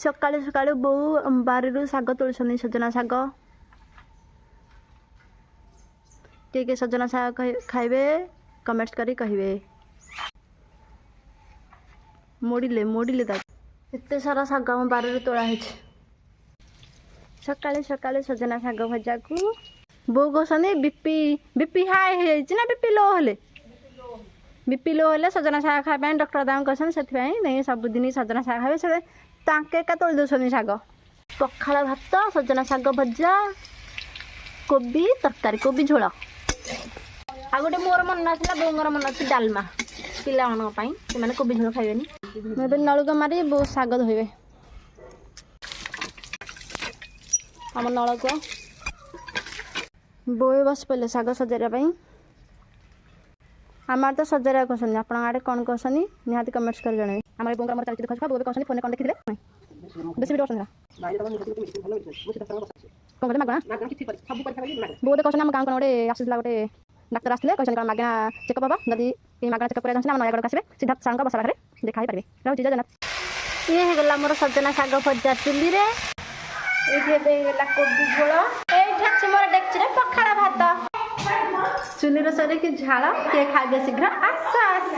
सकाळु सकाळु बोऊ बारिरु शाग तोलुछनी सजना शाग के सजना शाग खाइबे कमेंट्स करी कहिबे मोड़िले एते सारा शाग हम बारिरु तोला है सकाळु सकाळु सजना शाग भजा को बोऊ कहसनी बीपी बीपी हाई है ना बीपी लो हेले सजना शाग खाइबा डॉक्टर दाम कहसन सेथिबाई नहीं सबुदिन सजना शाग खाइबे से तांके का तोल दोसनी शाग पखाला भात सजना शाग भजा कोबी तरकारी कोबी झोल आ गोटे मोर मन नाला बोर मन अच्छी डालमा पिला से कोबी झोल खाइबेनी मुझे नलक मारी बो शाग धोइबे आम नलक बोए बस पड़े शाग सजाइबा आम तो सजाइबा कहते आप आड़े कौन कहते निहाती कमेंट्स कर जन आम बोर मोर चलचित्र खा बोर कहते फोन कौन देखी बेसी वीडियो कौन कहते मागणा बोधे कहते आम गाँव गोटे आसला गोटे डाक्तर आसते कहते मागणा चेकअप हम जदि मागणा चेकअप कराया आम नयागढ़ आसवे सीधा सार बसा पाखे देखा पारे रही जगन्नाथ ये होगा मोर सजना शाग भजा चुली ये कोबी झोल ये मोर डेक्ची पखाड़ा भात चुली सर कि झाड़ किए खाइबे शीघ्र आस आस।